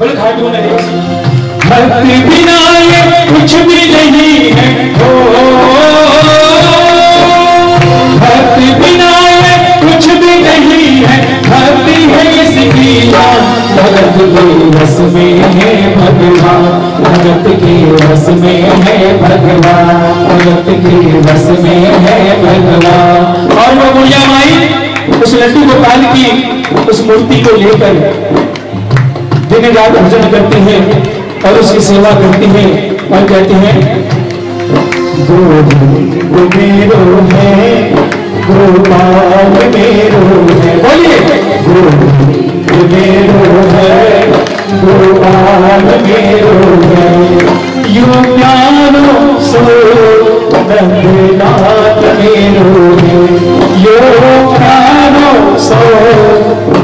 बोल खाटू नरेश भक्ति बिना ये कुछ भी नहीं है हो, भक्ति बिना ये कुछ भी नहीं है, भक्ति है इसकी जान। भगत के रस में है भगवान, भगत के रस में है भगवान, भगत के रस में है भगवान। और वो बुढ़िया माई उस लड्डू गोपाल की उस मूर्ति को लेकर दिन रात भजन करते हैं और उसकी सेवा करते हैं और कहते हैं गोविंद मेरो है गोपाल मेरो है। बोलिए गोविंद मेरो है गोपाल मेरो है, यूं प्यारो सो नंदलाल मेरो है, यूं प्यारो सो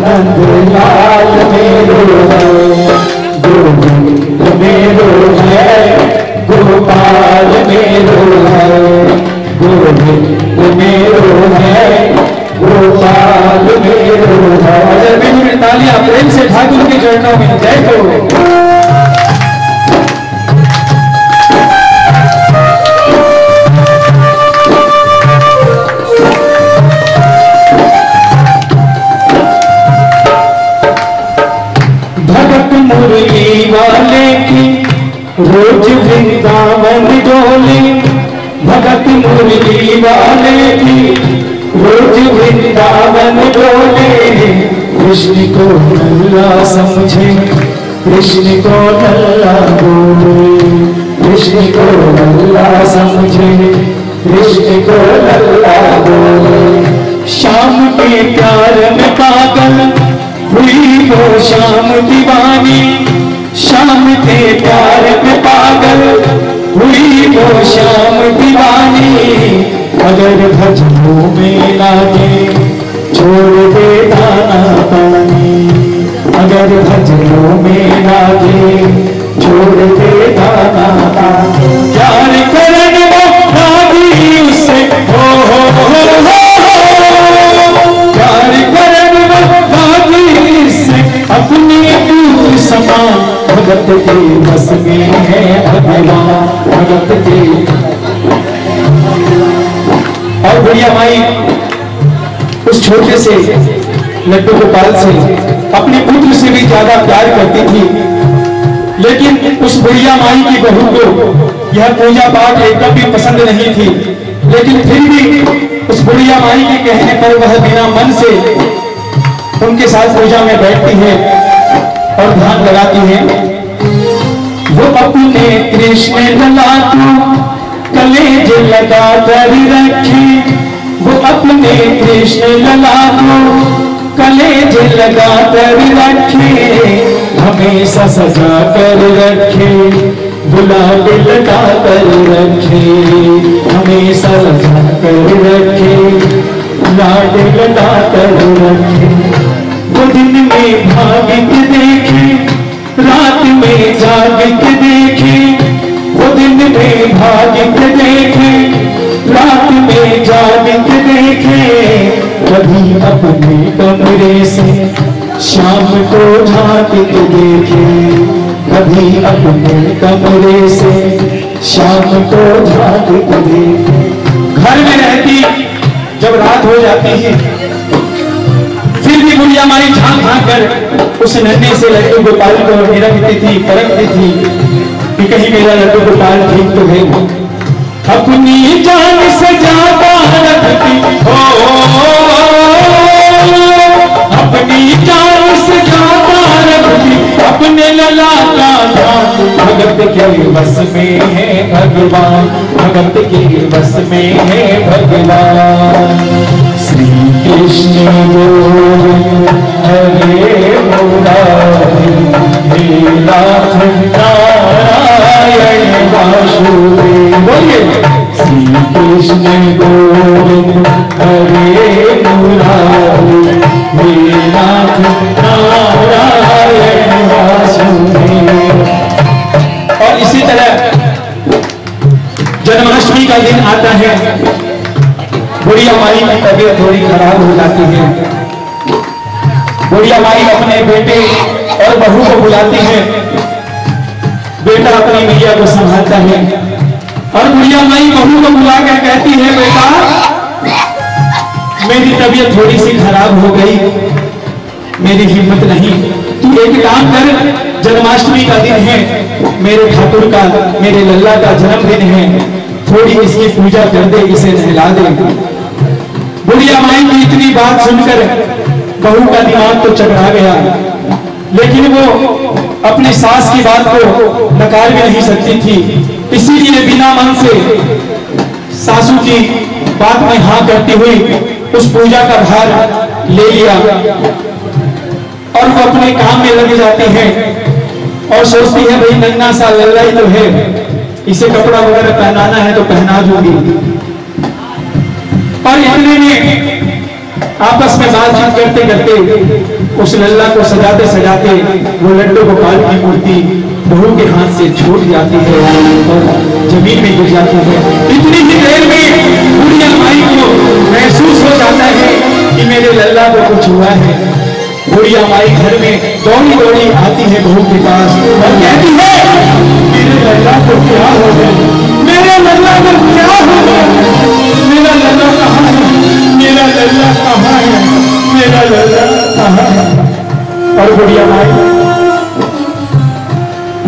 नंदलाल मेरो है। गोविंद मेरो है गोपाल मेरो है, गोविंद मेरो है गोपाल मेरो है। तालियां प्रेम से ठाकुर के चरणों में जय हो। भगत मुरली वाले की रोज वृंदावन डोले, भगत मुरली वाले की रोज वृंदावन डोले। कृष्ण को नल्ला समझे कृष्ण को नल्ला बोले, कृष्ण को नल्ला समझे कृष्ण को नल्ला बोले। शाम के प्यार में पागल हुई वो शाम दीवानी, शाम के प्यार में पागल हुई वो शाम दीवानी। अगर भजनों में लागे छोड़ दे दाना पानी, अगर भजनों में लागे छोड़ दे दाना पानी। प्यार करने वो रागी उससे हो, प्यार करने वो रागी उससे अपनी दूर समान। भगत के बस में है भगवान, भगत के। और बुढ़िया माई उस छोटे से लड्डू गोपाल से अपने पुत्र से भी ज्यादा प्यार करती थी, लेकिन उस बुढ़िया माई की बहू को यह पूजा पाठ एकदम भी पसंद नहीं थी। लेकिन फिर भी उस बुढ़िया माई के कहने पर वह बिना मन से उनके साथ पूजा में बैठती है और ध्यान लगाती है। वो अपने कृष्ण लला को कलेज लगा कर रखी, वो अपने कृष्ण लला को कलेज लगा कर रखे, हमेशा सजा कर रखे गुलाब लगा कर रखे, हमेशा सजा कर रखे लाड लगा कर रखे। वो दिन में भाग के देखे रात में जाग के देखे, वो दिन में भाग के देखे रात में जाग के देखे। कभी अपने कमरे से शाम को झांक के देखे, कभी अपने कमरे से शाम को झांक के देखे। घर में रहती जब रात हो जाती है फिर भी बुढ़िया माई झांक झांक कर उस नन्हे से लड्डू गोपाल को निरखती थी, परखती थी कि कहीं मेरा लड्डू गोपाल ठीक तो है। अपनी जान से ज्यादा रखती हो, अपनी जान से ज्यादा रखती अपने लला का नाम। भगत के बस में है भगवान, भगत के बस में है भगवान। श्री कृष्ण गोविंद हरे मुरारी, हे नाथ नारायण वासुदेव। बोलिए श्री कृष्ण गोविंद हरे मुरारी, हे नाथ नारायण वासुदेव। और इसी तरह जन्माष्टमी का दिन आता है, बुढ़िया माई की तबीयत थोड़ी खराब हो जाती है। बुढ़िया माई अपने बेटे और बहू को बुलाती है बेटा अपनी मैया को संभालता है और बुढ़िया माई बहू को बुलाकर कहती है, बेटा मेरी तबीयत थोड़ी सी खराब हो गई, मेरी हिम्मत नहीं, तू एक काम कर, जन्माष्टमी का दिन है, मेरे ठाकुर का, मेरे लल्ला का जन्मदिन है, थोड़ी इसकी पूजा कर दे, इसे नहला दे। बुढ़िया माई की इतनी बात सुनकर बहू का दिमाग तो चकरा गया, लेकिन वो अपनी सास की बात को नकार भी नहीं सकती थी, इसीलिए बिना मन से सासू की बात में हाँ करती हुई उस पूजा का भार ले लिया और वो अपने काम में लग जाती है और सोचती है, भाई नन्ना सा लल्ला ही तो है, इसे कपड़ा वगैरह पहनाना है तो पहना दूंगी। और इतने में आपस में बातचीत करते करते उस लल्ला को सजाते सजाते वो लड्डू गोपाल की मूर्ति बहू के हाथ से छूट जाती है और जमीन में गिर जाती है। इतनी ही देर में बुढ़िया माई को महसूस हो जाता है कि मेरे लल्ला को कुछ हुआ है। बुढ़िया माई घर में दौड़ी दौड़ी आती है बहू के पास और कहती है, मेरे लल्ला को क्या हो गया, मेरे लल्ला को क्या हो गया, मेरा लल्ला कहाँ है, मेरा लल्ला कहाँ है, मेरा लल्ला कहाँ है। और बुढ़िया माई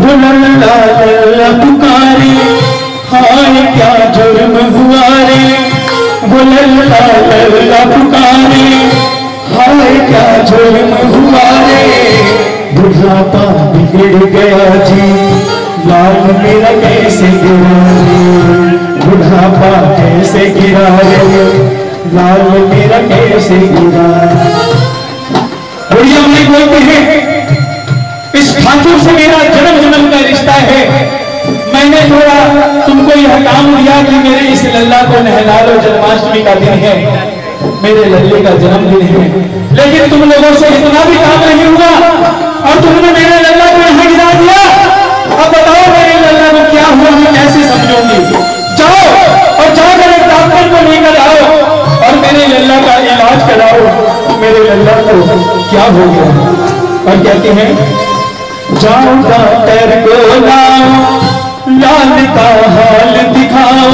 वो लल्ला लल्ला पुकारे, हाय क्या जुर्म हुआ रे, वो लल्ला लल्ला पुकारे, हाय क्या जुर्म हुआ रे, बुढ़ापा बिगड़ गया जी, लाल मेरा कैसे गिरा रे, बुढ़ापा कैसे गिरा रे, लाल मेरा कैसे गिरा। बुढ़िया माई बोलते हैं, इस ठाकुर से मेरा जन्म जन्म का रिश्ता है, मैंने थोड़ा तुमको यह काम दिया कि मेरे इस लल्ला को नहला लो, जन्माष्टमी का दिन है, मेरे लल्ले का जन्मदिन है, लेकिन तुम लोगों से इतना भी काम नहीं हुआ और तुमने मेरे लल्ला को यहाँ गिरा दिया। अब बताओ मेरे लल्ला को क्या हुआ, मैं कैसे समझूंगी। जाओ और जाकर एक डॉक्टर को लेकर आओ और मेरे लल्ला का इलाज कराओ, मेरे लल्ला को क्या हो गया। और कहते हैं, जाओ डॉक्टर को लाओ, लाल का हाल दिखाओ,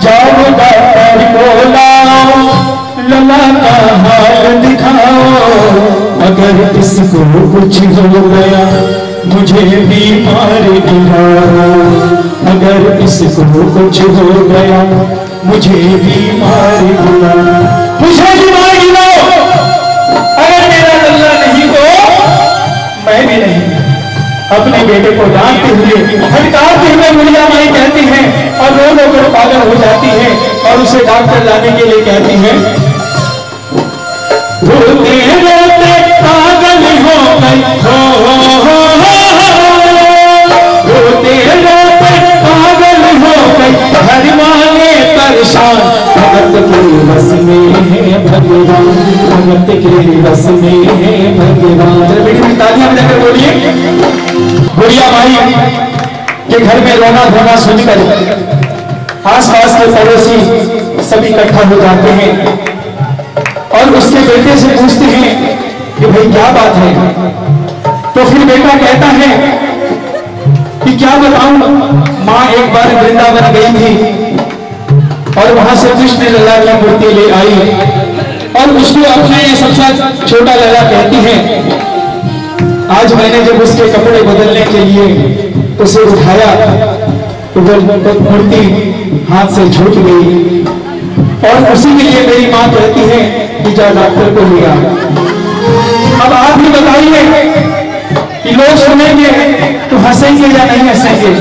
जाओ डॉक्टर को लाओ, लल्ला का हाल दिखाओ, अगर इसको कुछ हो गया मुझे बीमार गिराओ, अगर इसको कुछ हो गया मुझे बीमार गिराओ, मुझे बीमार गिराओ, अगर मेरा लल्ला नहीं तो मैं भी नहीं। अपने बेटे को डांटते हुए फटकारते हुए बुढ़िया माई कहती है और रो रो कर पागल हो जाती है और उसे डॉक्टर लाने के लिए कहती है। रोते रोते पागल हो गई, रोते रोते पागल हो गई, घर वाले परेशान, भगत के बस में है भगवान, भगत के बस में है भगवान। बेटी तालियां बजाकर बोलिए। बुढ़िया माई के घर में रोना धोना सुनकर आसपास के पड़ोसी सभी इकट्ठा हो जाते हैं और उसके बेटे से पूछते हैं कि भाई क्या बात है। तो फिर बेटा कहता है कि क्या बताऊं, माँ एक बार वृंदावन गई थी और वहां से कृष्ण लल्ला की मूर्ति ले आई और उसको अपने सबसे छोटा लल्ला कहती है। आज मैंने जब उसके कपड़े बदलने के लिए उसे उठाया तो वो मूर्ति हाथ से छूट गई और उसी के लिए मेरी माँ कहती है कि जा डॉक्टर को लिया। अब आप भी बताइए कि लोग सुनेंगे तो हंसेंगे या नहीं हंसेंगे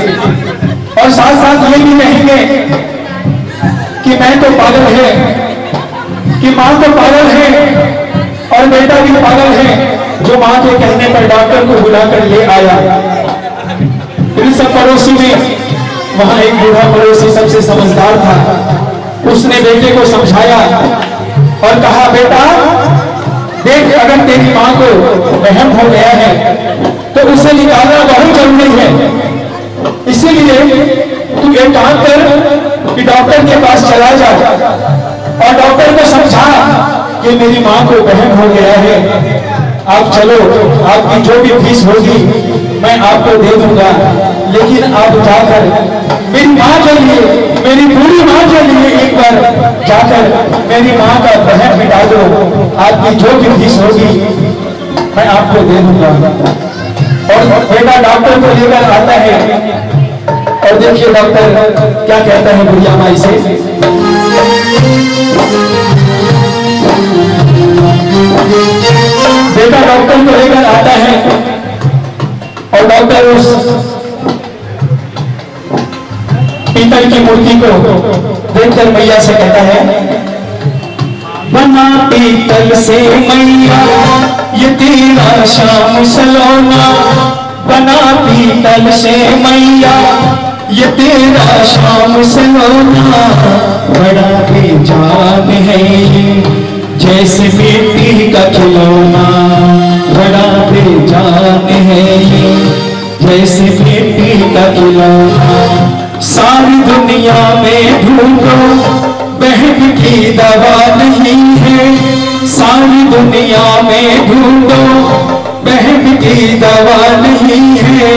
और साथ साथ ये भी कहेंगे कि मैं तो पागल है, कि माँ तो पागल है और बेटा भी पागल है जो माँ के कहने पर डॉक्टर को बुलाकर ले आया। इन सब पड़ोसी में वहां एक बूढ़ा पड़ोसी सबसे समझदार था, उसने बेटे को समझाया और कहा, बेटा देख, अगर तेरी माँ को वहम हो गया है तो उसे निकालना बहुत जरूरी है, इसीलिए तू एक काम कर कि डॉक्टर के पास चला जा और डॉक्टर को समझा कि मेरी माँ को वहम हो गया है, आप चलो, आपकी जो भी फीस होगी मैं आपको दे दूंगा, लेकिन आप जाकर मेरी माँ के लिए, मेरी बूढ़ी माँ के लिए एक बार जाकर मेरी माँ का बहन मिटा दो, आपकी जो भी फीस होगी मैं आपको दे दूंगा। और बेटा डॉक्टर को लेकर आता है और देखिए डॉक्टर क्या कहता है बुढ़िया माई से। बेटा डॉक्टर को लेकर आता है और डॉक्टर उस पीतल की मूर्ति को देखकर मैया से कहता है, बना पीतल से मैया ये तेरा शाम सलोना, बना पीतल से मैया ये तेरा शाम सलोना, बड़ा बेजान है ये जैसे मिट्टी का खिलौना, बड़ा बेजान है ये जैसे मिट्टी का खिलौना। सारी दुनिया में ढूंढो बहन की दवा नहीं है, सारी दुनिया में ढूंढो बहन की दवा नहीं है,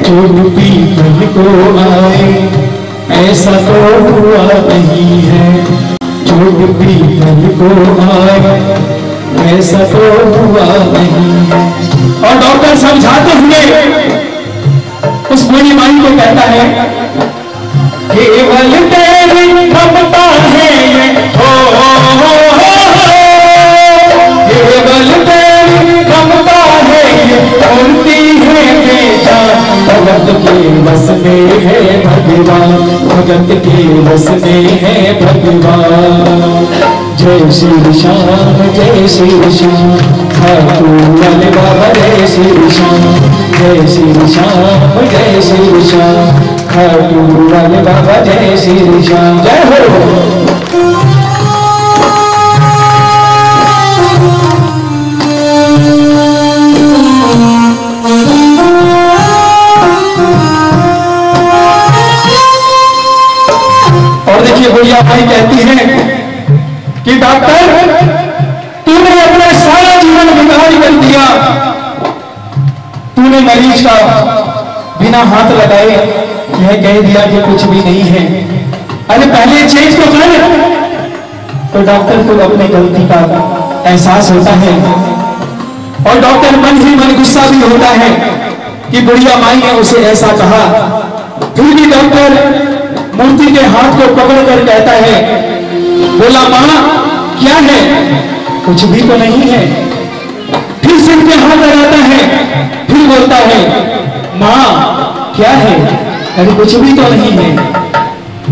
जो पीतल को आए ऐसा तो हुआ नहीं है, जो पीतल को आए ऐसा तो हुआ नहीं है। और डॉक्टर समझाते हुए उस बूढ़ी माई को कहता है, केवल तेरी ममता है ये केवल तेरी ममता है ये बोलती है बेजान, भगत के बस में है भगवान, भगत के बस में है भगवान। जय श्री श्याम जय श्री श्याम, खाटू वाले बाबा जय श्री श्याम, जय श्री श्याम जय श्री श्याम, खाटू वाले बाबा जय श्री श्याम। जय हो। और देखिए बुढ़िया माई कहती है कि डॉक्टर तूने अपना सारा जीवन बिगाड़ कर दिया, तूने मरीज का बिना हाथ लगाए यह कह दिया कि कुछ भी नहीं है, अरे पहले चेंज तो कर। तो डॉक्टर को अपनी गलती का एहसास होता है और डॉक्टर मन ही मन गुस्सा भी होता है कि बुढ़िया माई ने उसे ऐसा कहा। फिर भी डॉक्टर मूर्ति के हाथ को पकड़कर कहता है, बोला मां क्या है, कुछ भी तो नहीं है। फिर सिर पे हाथ लगाता है, फिर बोलता है मां क्या है, अरे कुछ भी तो नहीं है।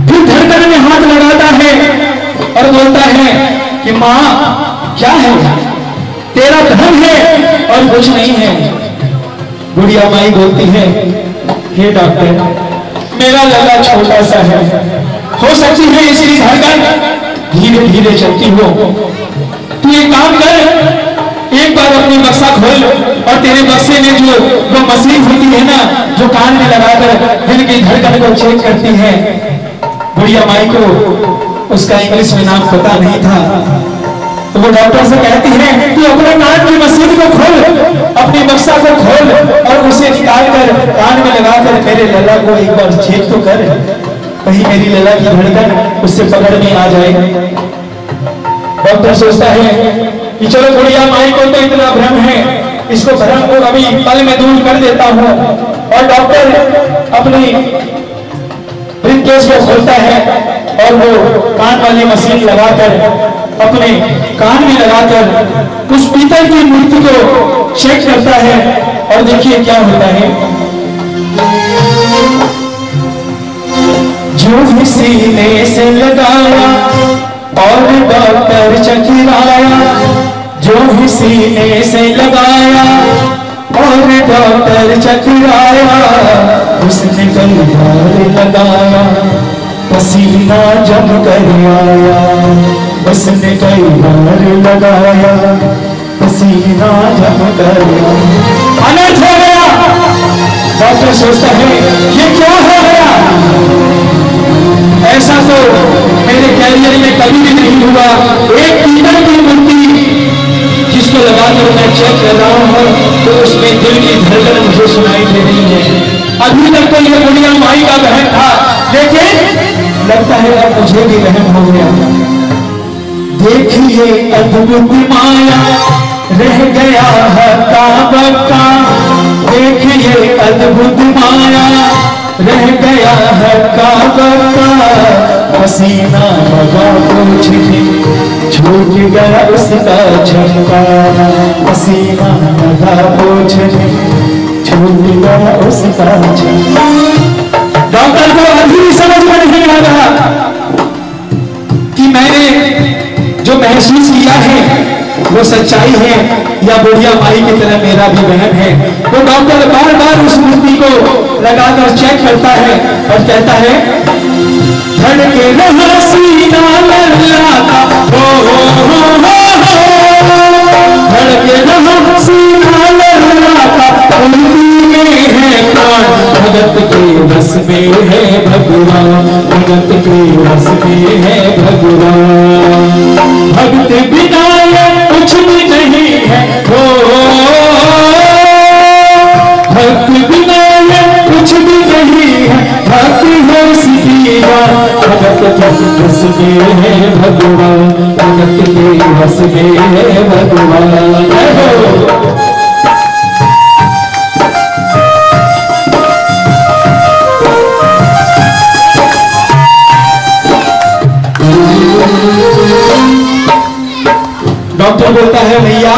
फिर धड़कन में हाथ लगाता है और बोलता है कि मां क्या है, तेरा धन है और कुछ नहीं है। बुढ़िया माई बोलती है, हे डॉक्टर मेरा लला छोटा सा है, हो सकती है इसकी धड़कन धीरे धीरे चलती हो, तू एक काम कर, एक बार अपनी बक्सा खोल और तेरे बक्से में जो वो मशीन होती है ना जो कान में लगाकर दिल की धड़कन को चेक करती है। बुढ़िया माई को उसका इंग्लिश में नाम पता नहीं था, तो वो डॉक्टर से कहती है तू अपने कान की मशीन को खोल, अपनी बक्सा को खोल और उसे निकाल कर कान में लगाकर मेरे लला को एक बार चेक तो कर, कहीं मेरी लला की धड़कन उससे पकड़ में आ जाए। डॉक्टर सोचता है कि चलो बुढ़िया माई को तो इतना भ्रम है, इसको भ्रम को अभी पल में दूर कर देता हूं। और डॉक्टर अपनी ब्रीफकेस को खोलता है और वो कान वाली मशीन लगाकर अपने कान में लगाकर उस पीतल की मूर्ति को चेक करता है और देखिए क्या होता है। जो भी सीने से लगाया और डॉक्टर चकराया, जो भी सीने से लगाया और डॉक्टर चकराया, उसने कई बार लगाया पसीना जम कर आया, उसने कई बार लगाया पसीना जम कर आया। अनर्थ हो गया। डॉक्टर सोचता है ये क्या हो गया, ऐसा तो मेरे कैरियर में कभी भी नहीं हुआ। एक पीतल की मूर्ति जिसको लगाकर मैं चेक कर रहा हूं तो उसमें दिल की धड़कन मुझे सुनाई दे रही है। अभी तक तो ये बुढ़िया माई का बहन था, लेकिन लगता है अब मुझे भी बहन हो गया। देखिए अद्भुत माया रह गया है काबा, देखिए अद्भुत माया रह गया है काबा, पसीना लगा मुझे छूट गया उसका झटका, पसीना लगा मुझे छूट गया उसका झटका। डॉक्टर को अभी समझ में नहीं आ रहा कि मैंने जो महसूस किया है वो सच्चाई है या बुढ़िया माई की तरह मेरा भी बहन है। तो डॉक्टर बार बार उस मूर्ति को लगाकर चेक करता है और कहता है धड़के रहा सीना लल्लाता, धड़के रहा सीना लल्लाता, उल्टी में है प्राण भगत के रस में है भगवान, भगत के रस में है भगवान। भक्त बिना कुछ भी नहीं है, भक्त बिना कुछ भी नहीं है, भक्ति है सीधा, भगत के रस में है भगवान, भगत के रस में है भगवान। डॉक्टर बोलता है भैया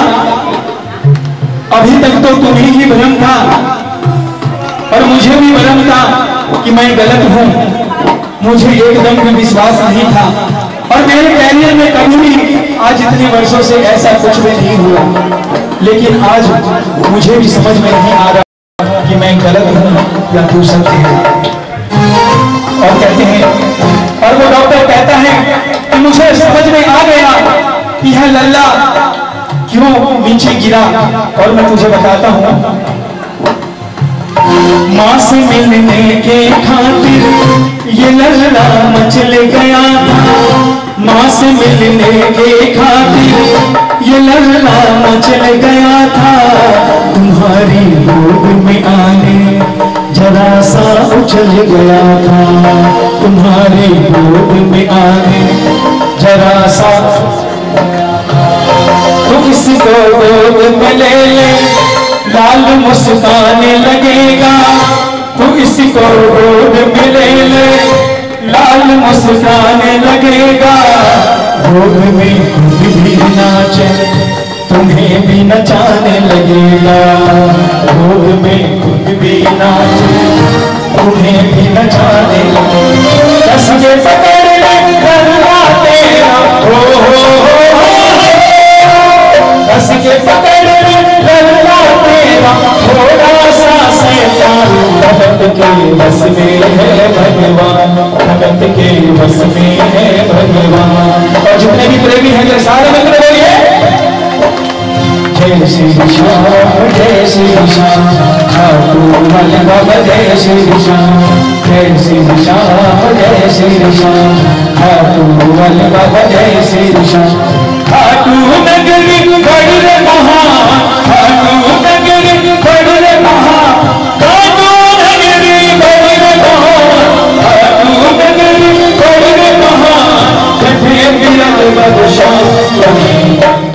अभी तक तो तुम्हें ही भ्रम था और मुझे भी भ्रम था कि मैं गलत हूं, मुझे एकदम भी विश्वास नहीं था और मेरे कैरियर में कभी भी आज इतने वर्षों से ऐसा कुछ भी नहीं हुआ, लेकिन आज मुझे भी समझ में नहीं आ रहा कि मैं गलत हूं या तू सत्य है। और कहते हैं और वो डॉक्टर कहता है कि मुझे समझ में आ गया कि यह लल्ला क्यों नीचे गिरा और मैं तुझे बताता हूं। मां से मिलने के खातिर ये लल्ला मचल गया था, मां से मिलने के खातिर ये लल्ला मचल गया था, तुम्हारी गोद में आने जरा सा उछल गया था, तुम्हारी गोद में आने जरा सा तो इसको गोद में ले ले लाल मुस्कान लगेगा, तो इसको गोद में ले ले लाल मुस्कान लगेगा, गोद में खुद भी नाचे तुम्हें भी नचाने लगेगा, गोद में खुद भी नाचे तुम्हें भी नचाने लगेगा। कस के पकड़ करवा तेरा कस के पकड़ लल्ला तेरा थोड़ा सा शैतान, भगत के बस में है भगवान, भगत के बस में है भगवान। और जितने भी प्रेमी हैं जो सारे मंत्र बोलिए जय श्री श्याम, जय श्री श्याम, ठाकुर वाले बाबा जय श्री श्याम, जय श्री श्याम, जय श्री श्याम, ठाकुर वाले बाबा जय श्री श्याम। खाटू नगरी बड़ी रे महान, खाटू नगरी बड़ी रे महान, खाटू नगरी बड़ी रे महान, खाटू नगरी बड़ी रे महान, कथे बिरल बदशाह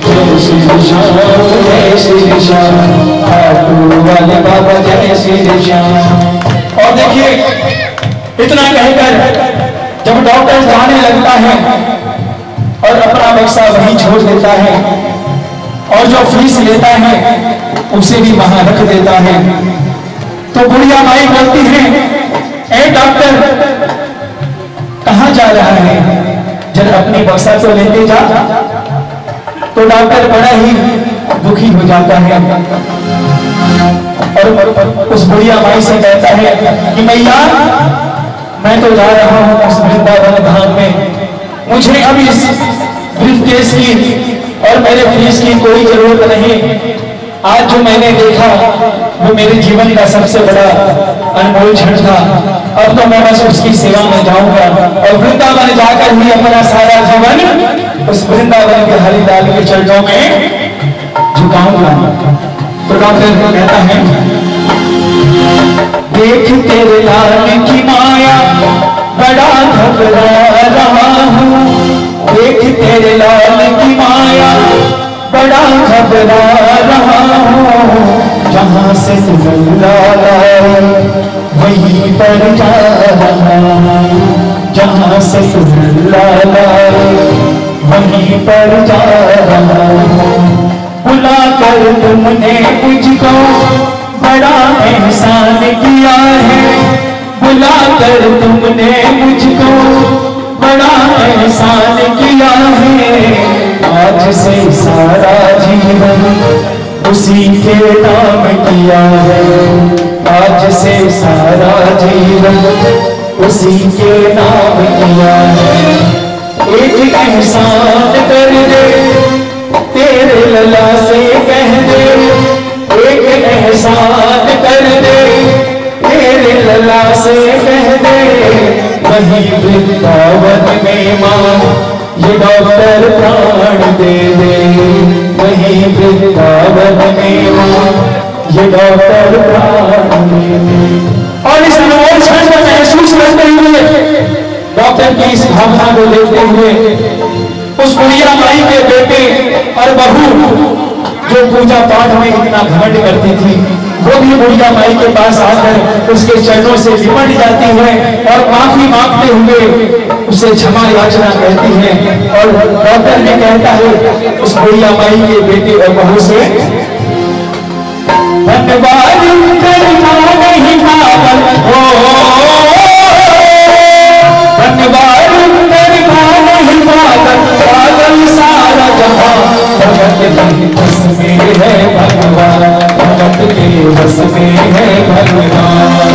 जय श्री श्याम, जय श्री श्याम, खाटू वाले बाबा जय श्री श्याम। और देखिए इतना कहकर जब डॉक्टर जाने लगता है और अपना पैसा वहीं छोड़ देता है और जो फीस लेता है उसे भी वहां रख देता है, तो बुढ़िया माई बोलती है ए डॉक्टर कहां जा रहा है, जब अपनी बक्सा तो लेते जा। तो डॉक्टर बड़ा ही दुखी हो जाता है और उस बुढ़िया माई से कहता है कि मैया मैं तो जा रहा हूं उस वृंदावन धाम में, मुझे अब इस ब्रीफकेस की और मेरे फीस की कोई जरूरत नहीं। आज जो मैंने देखा वो मेरे जीवन का सबसे बड़ा अनमोल क्षण था, अब तो मैं बस उसकी सेवा में जाऊंगा और वृंदावन जाकर ही अपना सारा जीवन उस वृंदावन के हरिलाल के चरणों में झुकाऊंगा। तो डॉक्टर कहता है देख तेरे लाल की माया बड़ा घबरा रहा हूँ, देख तेरे लाल की माया बड़ा घबरा रहा हूँ। जहाँ से तू लाए वहीं पर जा रहा हूँ, जहाँ से तू लाए वहीं पर जा रहा हूँ। बुला कर तुमने मुझको बड़ा एहसान किया है, बुला कर तुमने मुझको बड़ा एहसान किया है। आज से सारा जीवन उसी के नाम किया है, आज से सारा जीवन उसी के नाम किया है। एक एहसान कर दे तेरे लला से कह दे, एक एहसान कर दे तेरे लला से कह दे। वहीं वृंदावन में मां ये डॉक्टर प्राण दे दे, वहीं वृंदावन में मां ये डॉक्टर प्राण दे दे। और इस अनमोल क्षण को महसूस करते हुए, डॉक्टर की इस भावना को देखते हुए, उस बुढ़िया माई के बेटे और बहू जो पूजा पाठ में इतना घमंड करती थी, वो भी बुढ़िया माई के पास आकर उसके चरणों से लिपट जाती है और माफी मांगते हुए उसे क्षमा याचना करती है। और डॉक्टर ने कहता है उस बुढ़िया माई के बेटे और बहू से, धन्यवाद नहीं पागल हो, धन्यवाद नहीं पागल, पागल सारा जहां भगत के बस में है भगवान, भगत के बस में है भगवान।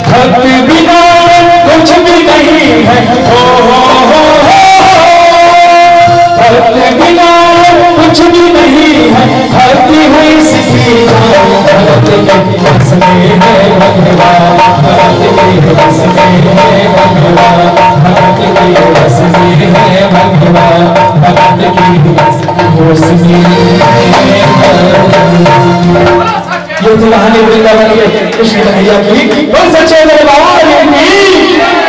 भक्त बिना कुछ भी नहीं है, भक्त बिना कुछ भी नहीं है, भक्ति है इसकी जान। भगत के बस में है भगवान, भगत के बस में है भगवान, भगत के बस में है भगवान, भगत के बस में है भगवान। ये तो कहानी वृंदावन के कृष्ण कन्हैया की, कौन सच्चे दरबार की।